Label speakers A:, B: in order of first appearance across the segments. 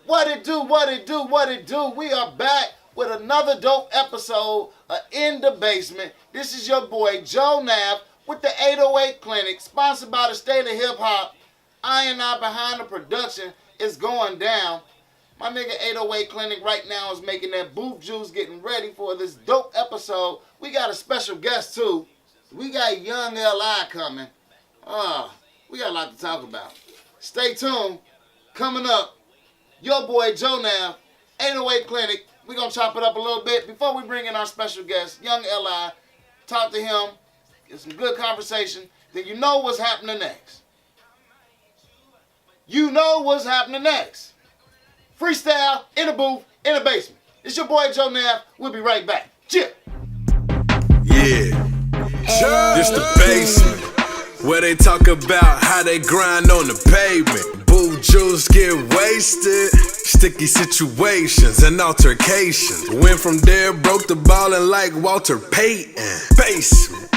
A: What it do, what it do, what it do. We are back with another dope episode of In the Basement. This is your boy Joe Nav with the 808 Clinic, sponsored by the State of Hip Hop. I behind the production is going down. My nigga 808 Clinic right now is making that booth juice, getting ready for this dope episode. We got a special guest too. We got Young Li coming. We got a lot to talk about. Stay tuned. Coming up, your boy Joe Nav, 808 Clinic. We're going to chop it up a little bit before we bring in our special guest, Young Li. Talk to him, get some good conversation. Then you know what's happening next. You know what's happening next. Freestyle, in the booth, in the basement. It's your boy Joe Nav. We'll be right back. Chill.
B: Yeah. This the basement, where they talk about how they grind on the pavement. Boo juice get wasted, sticky situations and altercations. Went from there, broke the ballin' like Walter Payton. Basement.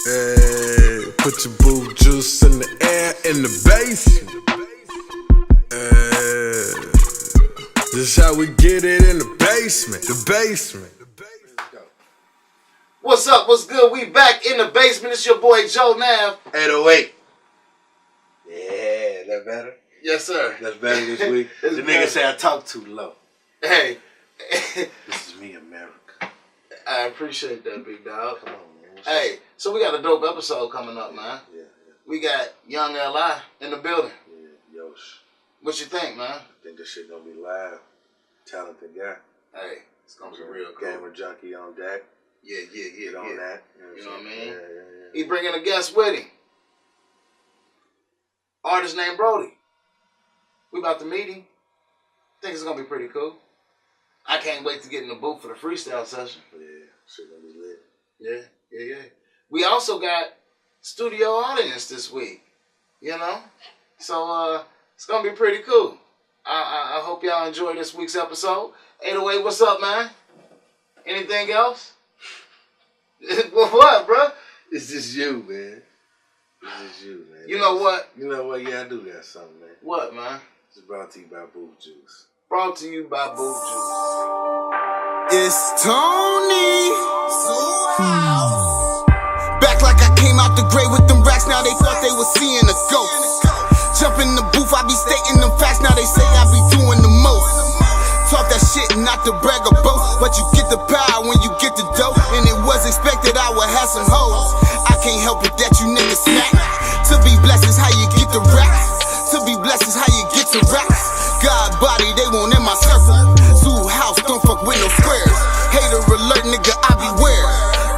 B: Hey, put your boo juice in the air in the basement. This how we get it in the basement. The basement.
A: What's up? What's good? We back in the basement. It's your boy Joe Nav.
C: 808. Yeah, that better?
A: Yes, sir.
C: That's better this week. The nigga say I talk too low.
A: Hey.
C: This is me, America.
A: I appreciate that, big dog.
C: Come on, man.
A: Hey, so we got a dope episode coming up, man.
C: Yeah.
A: We got Young Li in the building.
C: Yeah, Yosh.
A: What you think, man?
C: I think this shit gonna be live. Talented guy.
A: Hey, it's gonna be real cool.
C: Gamer junkie on deck.
A: Yeah.
C: Get on that.
A: You know what I mean?
C: Yeah.
A: He bringing a guest with him. Artist named Brody. We about to meet him. Think it's gonna be pretty cool. I can't wait to get in the booth for the freestyle session.
C: Yeah, shit gonna be lit.
A: Yeah. We also got studio audience this week. You know? So it's gonna be pretty cool. I hope y'all enjoy this week's episode. 808, what's up, man? Anything else? What, bro?
C: It's just you, man. It's just you, man.
A: You know what?
C: You know what? Yeah, I do got something, man.
A: What, man?
C: It's brought to you by Boo Juice.
A: Brought to you by Boo Juice.
B: It's Tony. Back like I came out the grave with them racks. Now they thought they was seeing a ghost. Jump in the booth, I be stating them facts. Now they say I be doing the most. Talk that shit, not to brag or boast, but you get the power when you get the dough. And it was expected I would have some hoes. I can't help it that you niggas snap. To be blessed is how you get the raps. To be blessed is how you get the raps. God body, they won't in my circle. Zoo house, don't fuck with no squares. Hater alert, nigga, I beware.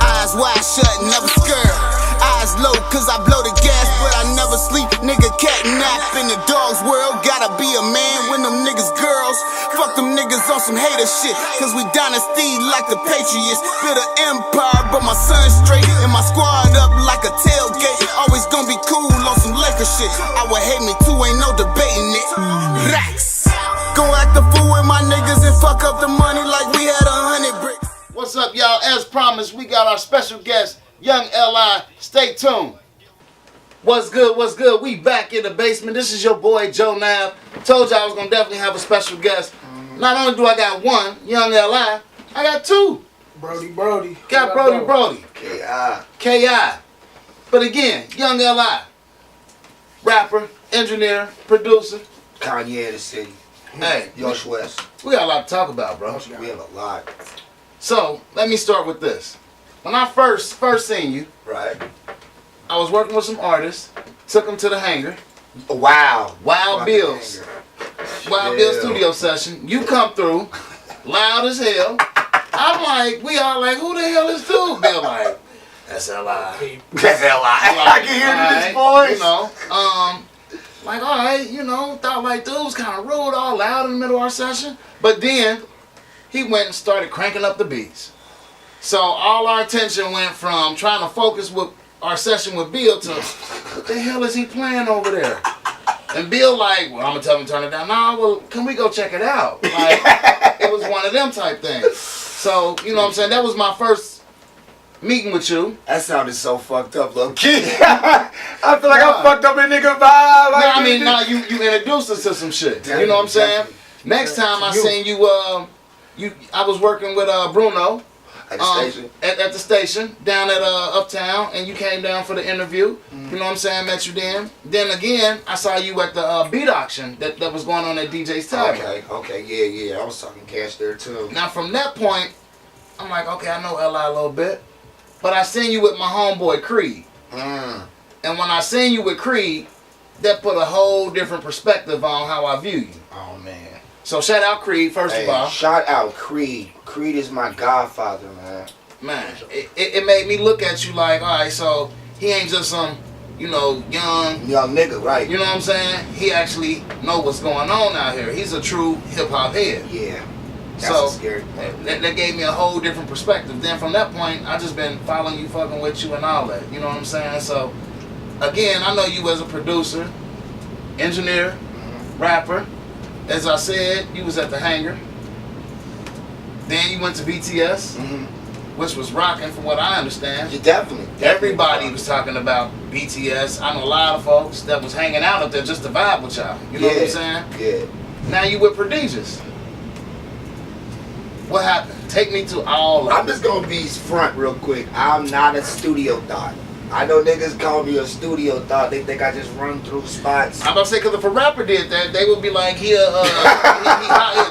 B: Eyes wide shut, never scared. Eyes low, cause I blow the gas, but I never sleep. Nigga, cat nap in the dog's world. Gotta be a man when them niggas girls. Fuck them niggas on some hater shit, cause we dynasty like the Patriots. Build an empire, but my son's straight. And my squad up like a tailgate. Always gonna be cool on some Laker shit. I would hate me too, ain't no debating it. Racks. Go act the fool with my niggas and fuck up the money like we had 100 bricks.
A: What's up, y'all? As promised, we got our special guest, Young Li. Stay tuned. What's good? What's good? We back in the basement. This is your boy Joe Nav. Told you I was gonna definitely have a special guest. Not only do I got one, Young Li, I got two.
D: Brody.
A: Got Brody. K.I. But again, Young Li. Rapper, engineer, producer.
D: Kanye of the city.
A: Hey,
D: Yosh West.
A: we got a lot to talk about, bro.
D: We have a lot.
A: So, let me start with this. When I first seen you,
D: Right.
A: I was working with some artists, took them to the hangar.
D: Wow.
A: Wild Bill's studio session. You come through, loud as hell. I'm like, we all like, who the hell is dude? Bill like, that's Li.
D: That's L.I. I can hear this voice.
A: You know, like, all right, you know, thought like dude was kind of rude, all loud in the middle of our session. But then he went and started cranking up the beats. So all our attention went from trying to focus with our session with Bill to what the hell is he playing over there? And Bill like, well, I'm gonna tell him to turn it down. Nah, well, can we go check it out? Like, it was one of them type things. So, you know what I'm saying? That was my first meeting with you.
D: That sounded so fucked up, low key. I feel like I fucked up a nigga vibe.
A: No, I mean, you introduced us to some shit. You know what I'm saying? Next time I seen you, I was working with Bruno.
D: At the station?
A: At the station, down at Uptown, and you came down for the interview. You know what I'm saying? Met you then. Then again, I saw you at the beat auction that was going on at DJ's Tavern.
D: Okay, yeah. I was talking cash there too.
A: Now from that point, I'm like, okay, I know LI a little bit. But I seen you with my homeboy Creed. And when I seen you with Creed, that put a whole different perspective on how I view you.
D: Oh, man.
A: So shout out Creed, first of all.
D: Shout out Creed. Creed is my godfather, man.
A: Man, it made me look at you like, all right, so he ain't just some, young
D: nigga, right?
A: You know what I'm saying? He actually know what's going on out here. He's a true hip-hop head.
D: Yeah. That's
A: So
D: a scary part.
A: that gave me a whole different perspective. Then from that point, I just been following you, fucking with you and all that. You know what I'm saying? So, again, I know you as a producer, engineer, rapper. As I said, you was at the Hangar. Then you went to BTS, which was rocking from what I understand.
D: You definitely.
A: Everybody was talking about BTS. I know a lot of folks that was hanging out up there just to vibe with y'all. You know what I'm saying?
D: Yeah.
A: Now you with Prodigious. What happened? Take me to all of
D: I'm
A: it.
D: just gonna be front real quick. I'm not a studio thought. I know niggas call me a studio thought. They think I just run through spots.
A: I'm about to say, because if a rapper did that, they would be like, he a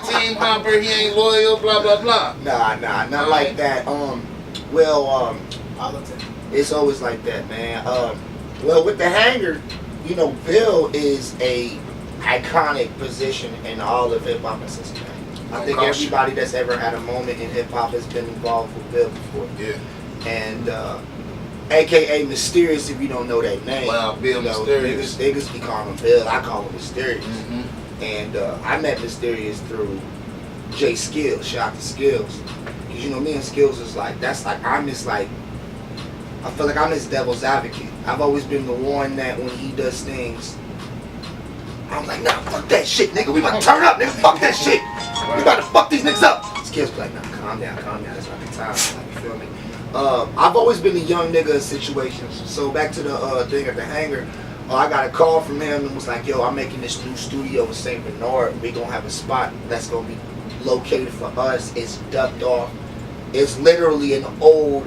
A: team hopper, he ain't loyal, blah, blah, blah.
D: Nah, not like that. It's always like that, man. Well, with the Hangar, Bill is a iconic position in all of hip hop and system. I think everybody that's ever had a moment in hip hop has been involved with Bill before.
A: Yeah.
D: And AKA Mysterious, if you don't know that name.
A: Wow, Bill Mysterious.
D: Niggas be calling him Bill. I call him Mysterious. And I met Mysterious through Jay Skills. Shout out to Skills. Because me and Skills is like, I feel like I'm his devil's advocate. I've always been the one that when he does things, I'm like, nah, fuck that shit, nigga. We about to turn up, nigga. Fuck that shit. We about to fuck these niggas up. Skills be like, nah, calm down. That's not the time. Like, you feel me? I've always been a young nigga in situations. So back to the thing at the Hangar, I got a call from him and was like, yo, I'm making this new studio in St. Bernard. We gonna have a spot that's gonna be located for us. It's ducked off. It's literally an old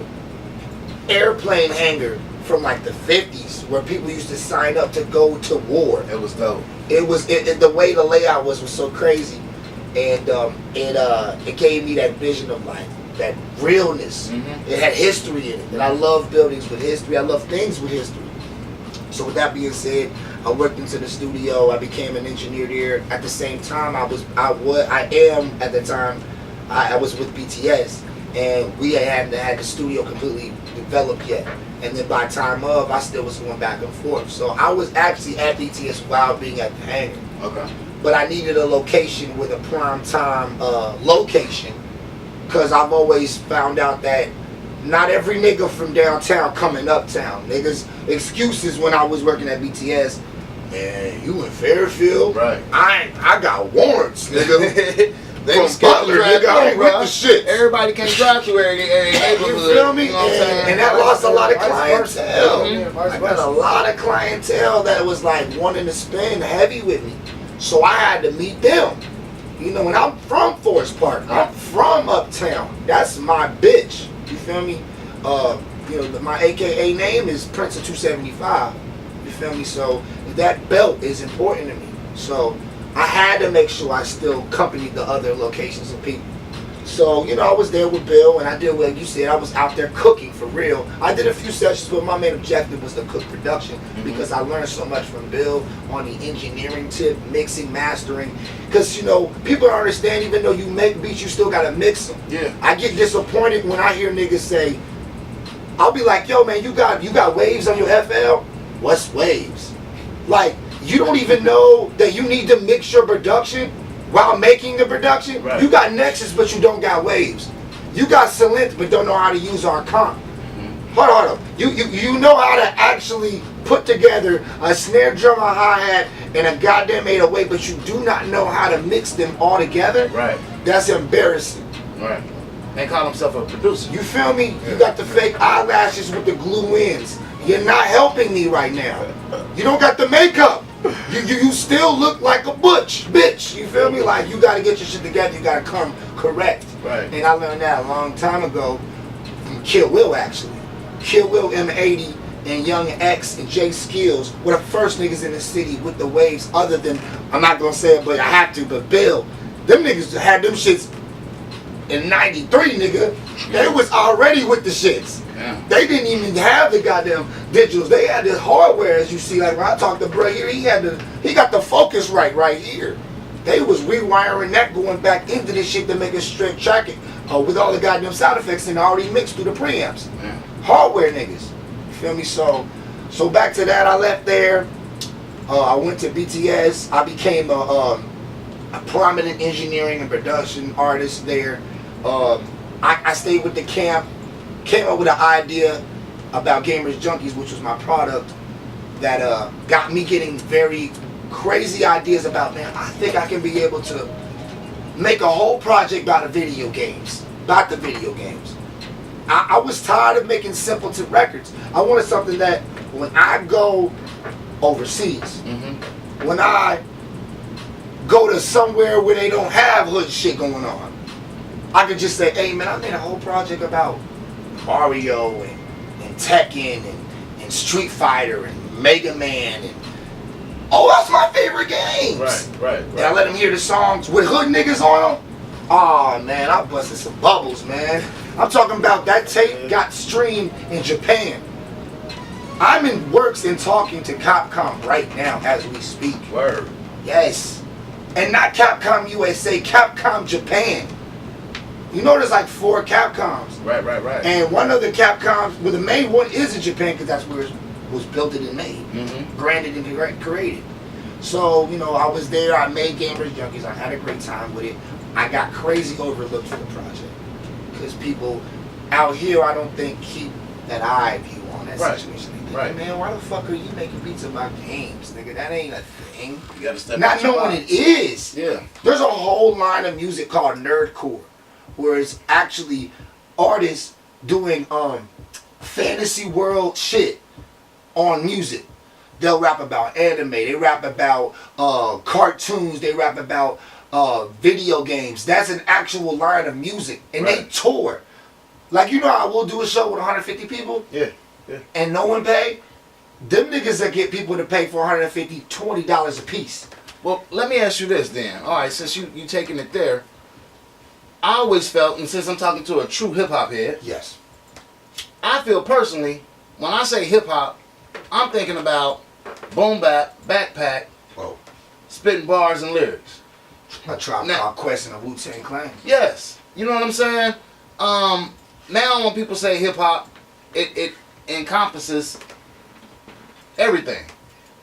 D: airplane hangar from like the 50s where people used to sign up to go to war.
A: It was dope.
D: The way the layout was so crazy. And it gave me that vision of like that realness. It had history in it. And I love buildings with history. I love things with history. So with that being said, I worked into the studio. I became an engineer there. At the same time, I was with BTS, and we hadn't had the studio completely developed yet. And then by time of, I still was going back and forth. So I was actually at BTS while being at the Hangar.
A: Okay.
D: But I needed a location with a prime time location, because I've always found out that not every nigga from downtown coming uptown. Niggas excuses when I was working at BTS. Man, you in Fairfield?
A: Right.
D: I got warrants, nigga.
A: They
D: from Butler, nigga. I ain't with the shit.
A: Everybody can't drive through every neighborhood.
D: You feel me?
A: You know what I'm saying?
D: And that lost a lot of clientele.
A: Mm-hmm.
D: I got a lot of clientele that was like wanting to spend heavy with me. So I had to meet them. And I'm from Forest Park. I'm from Uptown. That's my bitch. You feel me? My AKA name is Prince of 275. You feel me? So that belt is important to me. So I had to make sure I still accompanied the other locations of people. So, I was there with Bill, and I did what you said. I was out there cooking for real. I did a few sessions, but my main objective was to cook production, because I learned so much from Bill on the engineering tip, mixing, mastering. Because, people don't understand, even though you make beats, you still got to mix them.
A: Yeah.
D: I get disappointed when I hear niggas say, I'll be like, yo, man, you got waves on your FL? What's waves? Like, you don't even know that you need to mix your production while making the production.
A: Right.
D: You got Nexus, but you don't got waves. You got Silent, but don't know how to use our comp. Hold on. You know how to actually put together a snare drum, a hi-hat, and a goddamn 808, but you do not know how to mix them all together?
A: Right.
D: That's embarrassing.
A: Right. and call himself a producer.
D: You feel me? You got the fake eyelashes with the glue ends. You're not helping me right now. You don't got the makeup. You still look like a bitch. You feel me? Like, you gotta get your shit together. You gotta come correct.
A: Right.
D: And I learned that a long time ago from Kill Will, actually. Kill Will, M80, and Young X and Jay Skills were the first niggas in the city with the waves, other than, I'm not gonna say it, but I have to, but Bill. Them niggas had them shits in 93, nigga. They was already with the shits. Yeah. They didn't even have the goddamn digitals. They had this hardware, as you see. Like when I talked to Bray here, he got the focus right here. They was rewiring that, going back into this shit to make a straight track it with all the goddamn sound effects and already mixed through the preamps. Yeah. Hardware niggas. You feel me? So back to that, I left there. I went to BTS. I became a prominent engineering and production artist there. I stayed with the camp. Came up with an idea about Gamers Junkies, which was my product, that got me getting very crazy ideas about, man, I think I can be able to make a whole project about the video games. I was tired of making simpleton records. I wanted something that when I go overseas, when I go to somewhere where they don't have hood shit going on, I could just say, hey man, I made a whole project about Mario and Tekken and Street Fighter and Mega Man and that's my favorite games. Right. And I let them hear the songs with hood niggas on them. Oh man, I busted some bubbles, man. I'm talking about that tape got streamed in Japan. I'm in works and talking to Capcom right now as we speak.
A: Word.
D: Yes. And not Capcom USA, Capcom Japan. You know there's like 4 Capcoms.
A: Right.
D: And one of the Capcoms, well the main one is in Japan because that's where it was built and made. Branded and created. So, you know, I was there, I made Gamers Junkies, I had a great time with it. I got crazy overlooked for the project. Because people out here, I don't think, keep that eye view on that situation. Right. Man, why the fuck are you making beats about games, nigga? That ain't a thing.
A: You gotta step
D: not knowing it is.
A: Yeah.
D: There's a whole line of music called nerdcore, where it's actually artists doing fantasy world shit on music. They'll rap about anime, they rap about cartoons, they rap about video games. That's an actual line of music. And they tour. Like, you know how we'll do a show with 150 people?
A: Yeah.
D: And no one pay? Them niggas that get people to pay for $150, $20 a piece.
A: Well, let me ask you this then. All right, since you taking it there, I always felt, and since I'm talking to a true hip-hop head,
D: yes, I
A: feel personally, when I say hip-hop, I'm thinking about boom bap, backpack, spitting bars and lyrics.
D: A Tribe Called Quest and a Wu-Tang Clan.
A: Yes. You know what I'm saying? Now when people say hip-hop, it encompasses everything.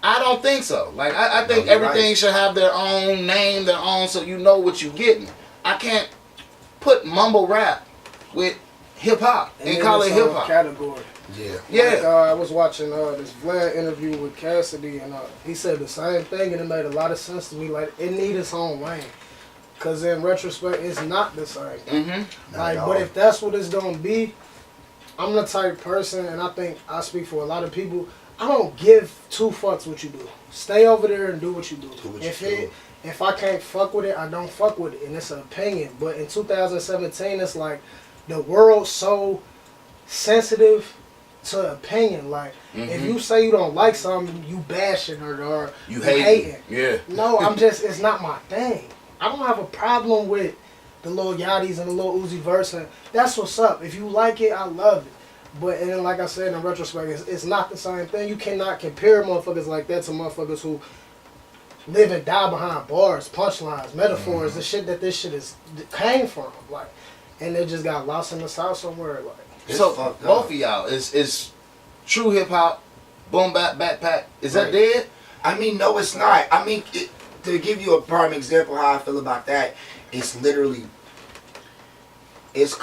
A: I don't think so. Like, I think everything should have their own name, their own, so you know what you're getting. I can't put mumble rap with hip-hop and call it hip-hop.
E: Category.
A: Yeah.
E: Like, I was watching this Vlad interview with Cassidy, and he said the same thing, and it made a lot of sense to me. Like, it needs its own lane, because in retrospect, it's not the same. Like, but if that's what it's gonna be, I'm the type person, and I think I speak for a lot of people. I don't give 2 fucks what you do. Stay over there and do what you do. If I can't fuck with it, I don't fuck with it, and it's an opinion. But in 2017, it's like the world's so sensitive to opinion. Like, if you say you don't like something, you bashing or you hating.
A: Yeah.
E: No, it's not my thing. I don't have a problem with the Lil Yachty's and the Lil Uzi Verse. And that's what's up. If you like it, I love it. But, and then like I said, in retrospect, it's not the same thing. You cannot compare motherfuckers like that to motherfuckers who live and die behind bars, punchlines, metaphors, the shit that this shit came from. Like, and they just got lost in the South somewhere. Like,
A: so both of y'all is true hip hop, boom bap, backpack. Is that dead?
D: I mean, no, it's not. I mean, to give you a prime example how I feel about that, it's literally, it's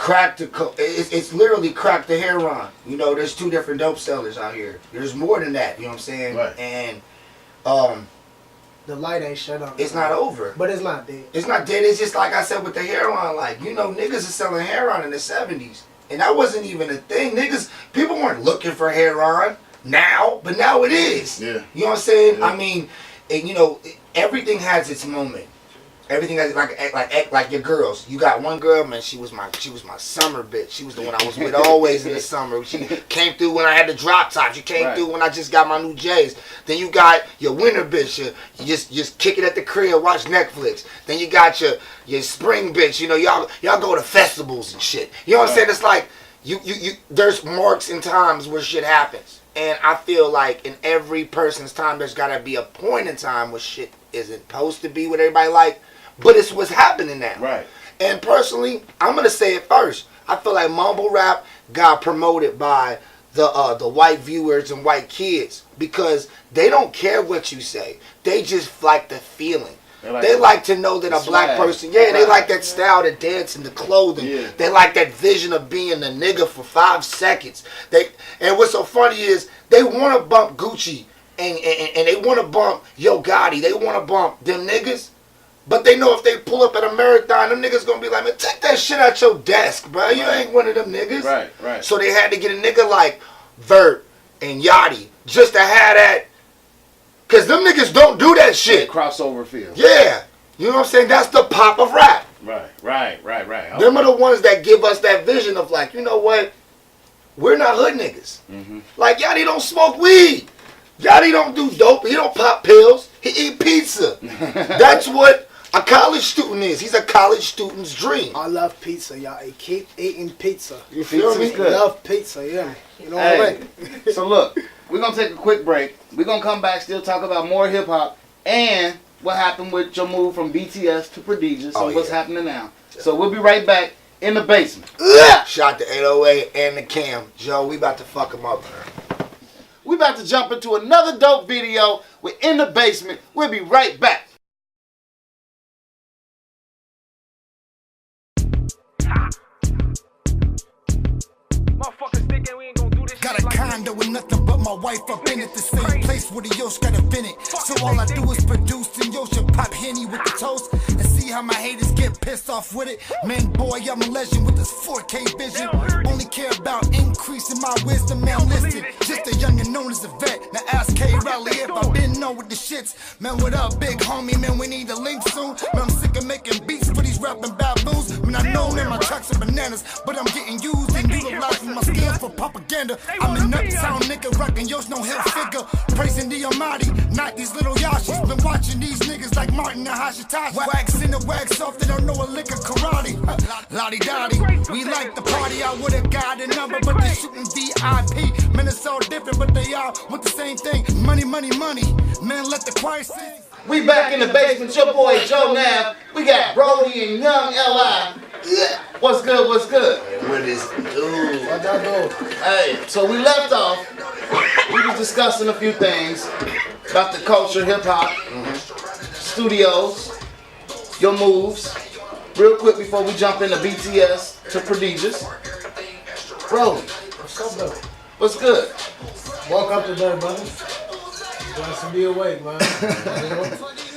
D: literally crack the heroin. You know, there's 2 different dope sellers out here. There's more than that. You know what I'm saying?
A: Right.
D: And
E: the light ain't shut on.
D: It's not over.
E: But it's not dead.
D: It's not dead. It's just like I said with the heroin. Like, you know, niggas is selling heroin in the 70s. And that wasn't even a thing. People weren't looking for heroin now, but now it is.
A: Yeah.
D: You know what I'm saying?
A: Yeah.
D: I mean, and, you know, everything has its moment. Everything has like your girls. You got one girl, man. She was my summer bitch. She was the one I was with always in the summer. She came through when I had the drop top. She came through when I just got my new J's. Then you got your winter bitch. You just kick it at the crib, watch Netflix. Then you got your spring bitch. You know, y'all go to festivals and shit. You know what I'm saying? It's like you there's marks and times where shit happens. And I feel like in every person's time, there's gotta be a point in time where shit isn't supposed to be what everybody like. But it's what's happening now.
A: Right.
D: And personally, I'm gonna say it first. I feel like mumble rap got promoted by the white viewers and white kids because they don't care what you say. They just like the feeling. They like to know that a black person, they like that style, the dance and the clothing. Yeah. They like that vision of being a nigga for 5 seconds. And what's so funny is they want to bump Gucci and they want to bump Yo Gotti. They want to bump them niggas. But they know if they pull up at a marathon, them niggas gonna be like, man, take that shit out your desk, bro. You ain't one of them niggas.
A: Right.
D: So they had to get a nigga like Vert and Yachty just to have that. Because them niggas don't do that shit.
A: Crossover feel.
D: Yeah. You know what I'm saying? That's the pop of rap.
A: Right. Okay.
D: Them are the ones that give us that vision of like, you know what? We're not hood niggas. Mm-hmm. Like, Yachty don't smoke weed. Yachty don't do dope. He don't pop pills. He eat pizza. That's what a college student is. He's a college student's dream.
E: I love pizza, y'all. I keep eating pizza.
D: You feel me?
E: I love pizza, yeah. You know what I mean?
A: So look, we're going to take a quick break. We're going to come back, still talk about more hip-hop and what happened with your move from BTS to Prodigious and what's happening now. So we'll be right back in the basement.
D: Shot the 808 and the cam. Joe, we about to fuck him up.
A: We about to jump into another dope video. We're in the basement. We'll be right back.
B: Got a condo with nothing but my wife up in it. The same place where the Yosh got a Bennett. So all I do is produce and Yosh pop Henny with the toast. And see how my haters get pissed off with it. Man, boy, I'm a legend with this 4K vision. Only care about increasing my wisdom, man, listen. Just a young and known as a vet. Now ask K Rally if I been know with the shits. Man, what up, big homie? Man, we need a link soon. Man, I'm sick of making beats for these rapping baboons. Man, I know that my tracks are bananas, but I'm getting used and utilizing my skills for propaganda. I'm an uptown nigga rockin' Yosh, no hill figure. Praising the Almighty, not these little Yashis. Been watching these niggas like Martin and Hashitashi. Wax in the wax off, they don't know a lick of karate. Lottie Dottie, we like the party. I would've got a number, but they shooting VIP. Man, it's all different, but they all want the same thing. Money, money, money. Man, let the choir sing.
A: We back in the basement. Your boy Joe Nav. We got Brody and Young Li. What's good? What's good?
D: What is dude?
E: What y'all do?
A: Hey, so we left off. We was discussing a few things about the culture, hip hop, studios, your moves. Real quick before we jump into BTS to Prodigious. Brody,
E: What's up, though?
A: what's good?
E: Woke up today, brother. Glad to be awake, man.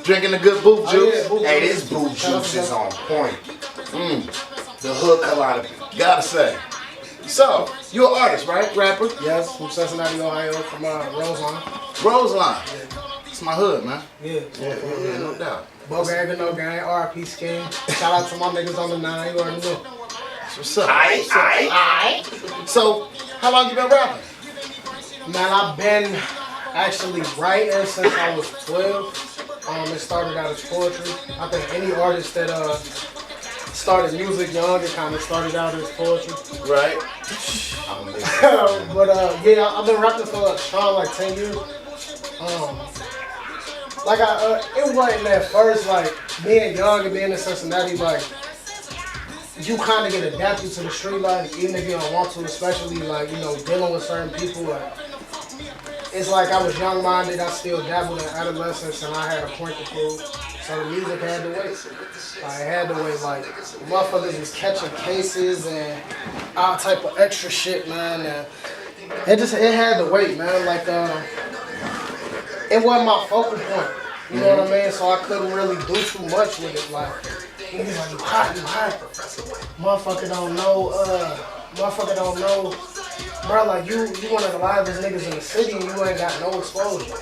A: Drinking the good boob juice?
D: Hey, this boob juice is on point. The hood come out of it.
A: Gotta say. So, you're an artist, right? Rapper?
E: Yes, from Cincinnati, Ohio, from Roseline.
A: Roseline. It's my hood, man.
E: Yeah,
A: No doubt.
E: Bogang, no gang, RP Scheme. Shout out to my niggas on the 9, you already know.
A: What's up?
D: Aight.
A: So, how long you been rapping?
E: Man, I've been actually writing since I was 12. It started out as poetry. I think any artist that started music young, it kind of started out as poetry.
A: Right.
E: But yeah, I've been rapping for like 10 years. Like it wasn't at first like being young and being in Cincinnati, like you kind of get adapted to the street life, even if you don't want to, especially like, you know, dealing with certain people. Like, it's like I was young-minded, I still dabbled in adolescence, and I had a point to prove. So the music had to wait. I had to wait. Like, motherfuckers was catching cases and all type of extra shit, man. And it had to wait, man. Like, it wasn't my focal point. You know what I mean? So I couldn't really do too much with it. Like, niggas like, you hot. Motherfucker don't know, bro, like you one of the livest niggas in the city and you ain't got no exposure.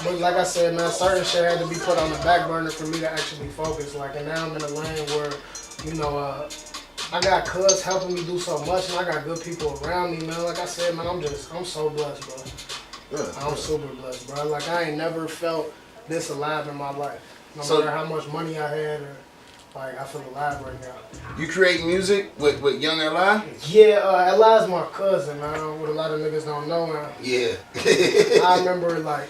E: But like I said, man, certain shit had to be put on the back burner for me to actually focus. Like, and now I'm in a lane where, you know, I got cuz helping me do so much, and I got good people around me, man. Like I said, man, I'm so blessed, bro.
A: Good.
E: I'm super blessed, bro. Like, I ain't never felt this alive in my life. No
A: So-
E: matter how much money I had, or, like, I feel alive right now.
A: You create music with Young Li?
E: Yeah, Eli's my cousin, man. What a lot of niggas don't know, man.
D: Yeah.
E: I remember, like,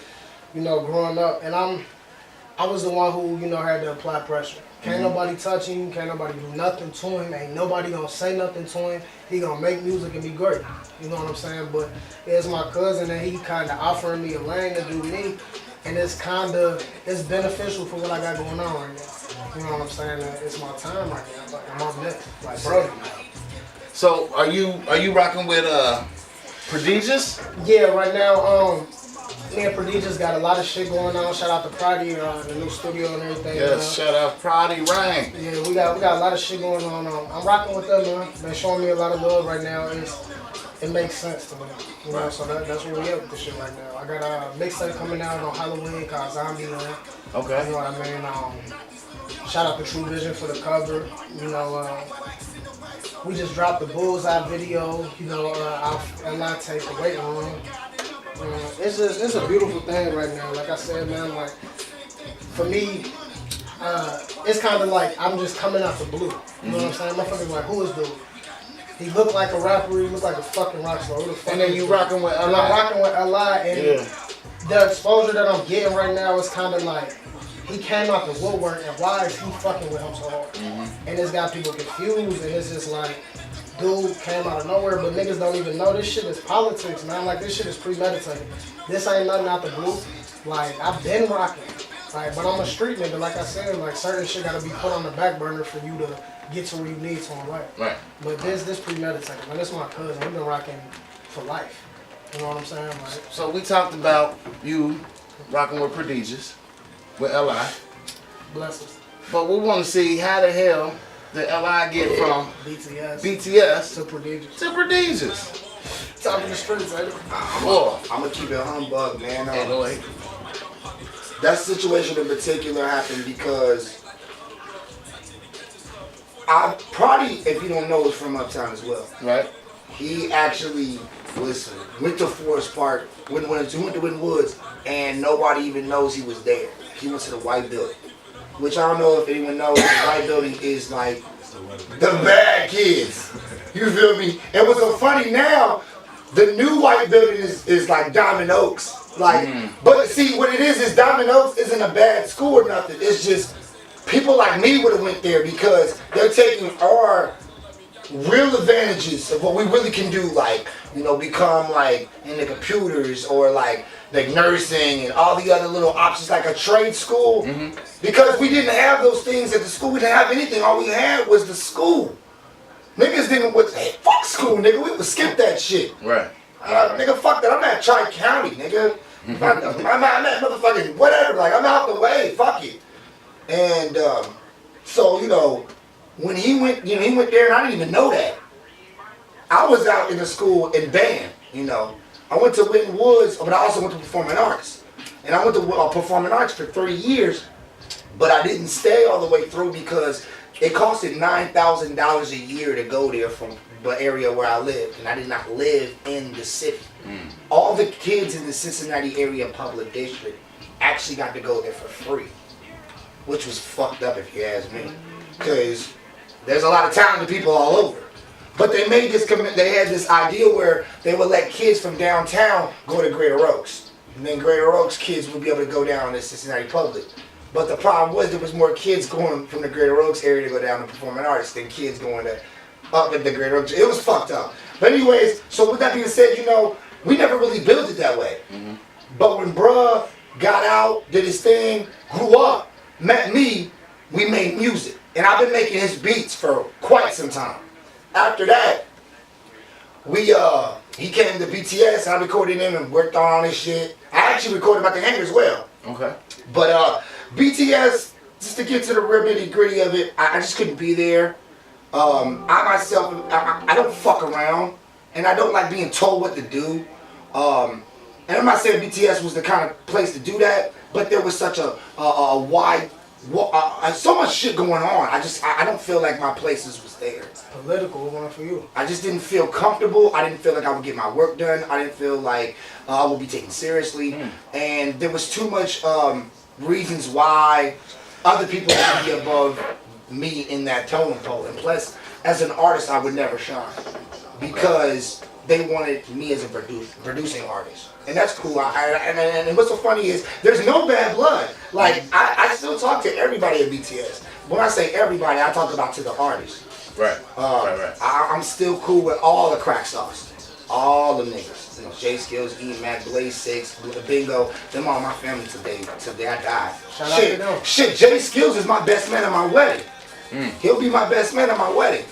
E: you know, growing up, and I was the one who, you know, had to apply pressure. Can't nobody touch him, can't nobody do nothing to him, ain't nobody gonna say nothing to him. He gonna make music and be great. You know what I'm saying? But it's my cousin and he kinda offering me a lane to do me, and it's beneficial for what I got going on right now. You know what I'm saying? It's my time right now. Like, I'm on next. Like, bro.
A: So are you rocking with Prodigious?
E: Yeah, right now, me and Prodigious got a lot of shit going on. Shout out to Prodi, the new studio and everything.
A: Yes, shout out Prodi Rain.
E: Yeah, we got a lot of shit going on. I'm rocking with them, man. They're showing me a lot of love right now. It makes sense to me. You know, so that's where we at with this shit right now. I got a mixtape coming out on Halloween called Zombie Land.
A: Okay.
E: You know what I mean? Shout out to True Vision for the cover. You know, we just dropped the Bullseye video. You know, and I take the waiting room. It's a beautiful thing right now. Like I said, man, like, for me, it's kind of like I'm just coming out the blue. You know what I'm saying? Motherfuckers like, who is dude? He looked like a rapper, he looked like a fucking rock star. Who the fuck
A: And then
E: is
A: you
E: dude?
A: rocking with
E: And I'm
A: Li.
E: rocking with Li, and the exposure that I'm getting right now is kind of like, he came out the woodwork, and why is he fucking with him so hard? And it's got people confused, and it's just like, dude came out of nowhere, but niggas don't even know this shit is politics, man. Like, this shit is premeditated. This ain't nothing out the blue. Like, I've been rocking. Like, but I'm a street nigga, like I said, like, certain shit gotta be put on the back burner for you to get to where you need to in life.
A: Right.
E: But this premeditated, man. This my cousin. We've been rocking for life. You know what I'm saying? Like,
A: So we talked about you rocking with Prodigious, with Li.
E: bless us.
A: But we want to see how the hell did Li get from
E: BTS.
A: BTS
E: To Prodigious.
A: to Prodigious?
E: Talking the streets, ain't it?
A: Boy.
D: I'm gonna keep it humbug, man.
A: 808.
D: That situation in particular happened because Prodi, if you don't know, is from Uptown as well.
A: Right.
D: He actually went to Forest Park, went to Wynn Woods, and nobody even knows he was there. He went to the White Building, which I don't know if anyone knows. The White Building is like the bad kids. You feel me? And what's so funny now, the new White Building is like Diamond Oaks. Like, but see, what it is Diamond Oaks isn't a bad school or nothing. It's just people like me would have went there because they're taking our real advantages of what we really can do, like, you know, become like in the computers or like nursing and all the other little options, like a trade school. Because we didn't have those things at the school. We didn't have anything. All we had was the school. Niggas didn't, hey, fuck school, nigga. We would skip that shit.
A: Right.
D: Nigga, fuck that. I'm at Tri-County, nigga. I'm at motherfucking whatever. Like, I'm out the way. Fuck it. And so, you know, when he went there, and I didn't even know that. I was out in the school in band, you know. I went to Wynn Woods, but I also went to performing arts. And I went to performing arts for 30 years, but I didn't stay all the way through because it costed $9,000 a year to go there from the area where I lived, and I did not live in the city. All the kids in the Cincinnati area public district actually got to go there for free, which was fucked up if you ask me, because there's a lot of talented people all over. But they made this they had this idea where they would let kids from downtown go to Greater Oaks, and then Greater Oaks kids would be able to go down to Cincinnati Public. But the problem was there was more kids going from the Greater Oaks area to go down to performing arts than kids going to up at the Greater Oaks. It was fucked up. But anyways, so with that being said, you know, we never really built it that way. But when bruh got out, did his thing, grew up, met me, we made music. And I've been making his beats for quite some time. After that, he came to BTS, I recorded him and worked on all this shit. I actually recorded about the Hangar as well.
A: Okay.
D: But BTS, just to get to the real nitty gritty of it, I just couldn't be there. I myself, I don't fuck around, and I don't like being told what to do. And I'm not saying BTS was the kind of place to do that, but there was such a wide, so much shit going on. I don't feel like my places was there.
E: Political one for you.
D: I just didn't feel comfortable. I didn't feel like I would get my work done. I didn't feel like I would be taken seriously. And there was too much reasons why other people should be above me in that totem pole. And plus, as an artist, I would never shine because they wanted me as a producing artist. And that's cool. And what's so funny is there's no bad blood. Like, I still talk to everybody at BTS. When I say everybody, I talk about to the artist.
A: Right.
D: I'm still cool with all the crack stars. All the niggas. You know, J Skills, E Mac, Blaze 6, Bingo. Them all my family today I die.
E: Shout out to them.
D: Shit, J Skills is my best man at my wedding. He'll be my best man at my wedding.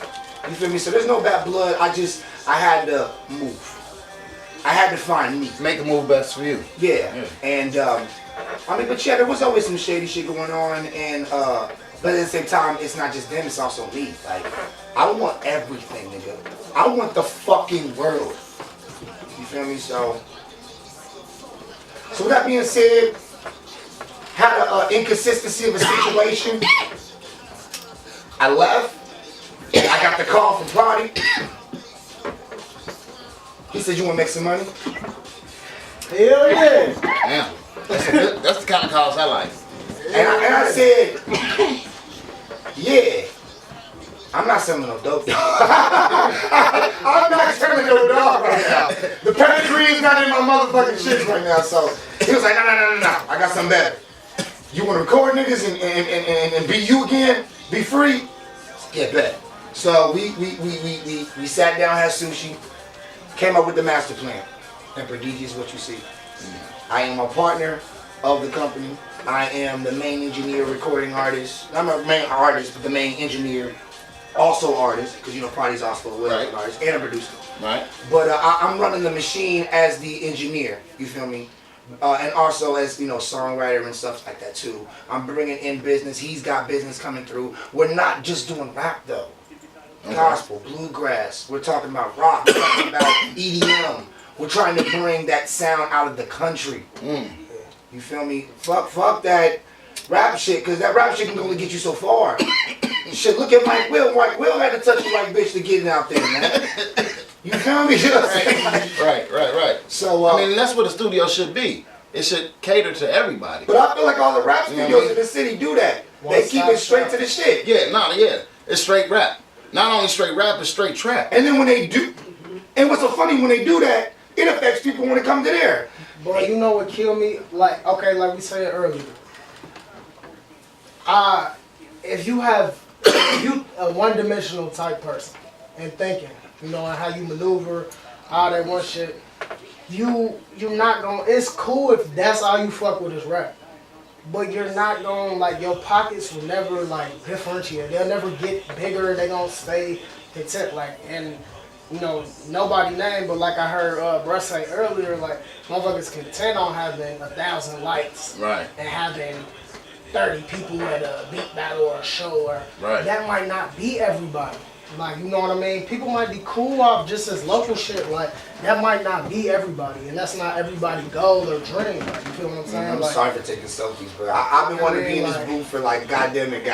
D: You feel me? So there's no bad blood. I had to move. I had to find me.
A: Make a move best for you.
D: Yeah. And but yeah, there was always some shady shit going on, and but at the same time, it's not just them, it's also me. Like, I want everything, nigga. I want the fucking world. You feel me? So with that being said, had an inconsistency of a situation. I left. I got the call from Prodi. He said, "You want to make some money?"
E: Hell yeah.
A: Damn. That's the kind of calls I like.
D: And I said, "Yeah, I'm not selling no dope. I'm not selling no dope right now. The pedigree's not in my motherfucking shit right now." So he was like, "No. I got something better. You want to record niggas and be you again? Be free? Get better." So we sat down, had sushi, came up with the master plan. And Prodigi is what you see. I am a partner of the company. I am the main engineer, recording artist. I'm a main artist, but the main engineer, also artist, because you know Prodi's also an artist and a producer.
A: Right.
D: But I'm running the machine as the engineer. You feel me? And also as, you know, songwriter and stuff like that too. I'm bringing in business. He's got business coming through. We're not just doing rap though. Gospel, bluegrass. We're talking about rock. We're talking about EDM. We're trying to bring that sound out of the country. You feel me? Fuck that rap shit, because that rap shit can only get you so far. Shit, look at Mike Will. Mike Will had to touch the right bitch to get it out there, man. You feel me?
A: Right.
D: So,
A: I mean, that's what a studio should be. It should cater to everybody.
D: But I feel like all the rap studios in the city do that. They keep it straight to the shit.
A: Yeah. It's straight rap. Not only straight rap, it's straight trap.
D: And then when they do, and what's so funny, when they do that, it affects people when it comes to there.
E: But you know what killed me? Like, okay, like we said earlier. If you a one-dimensional type person and thinking, you know, and how you maneuver, all that one shit, you're not gonna, it's cool if that's all you fuck with is rap. But you're not gonna, like, your pockets will never, like, differentiate. They'll never get bigger. They gonna stay content, like, and, you know, nobody named, but like I heard Bruh say earlier, like, motherfuckers content on having 1,000 likes.
A: Right.
E: And having 30 people at a beat battle or a show, or that might not be everybody. Like, you know what I mean? People might be cool off just as local shit. Like, that might not be everybody, and that's not everybody's goal or dream. Like, you feel what I'm saying?
D: I'm
E: like,
D: sorry for taking selfies, but I've been wanting to be in this booth for like goddamn it.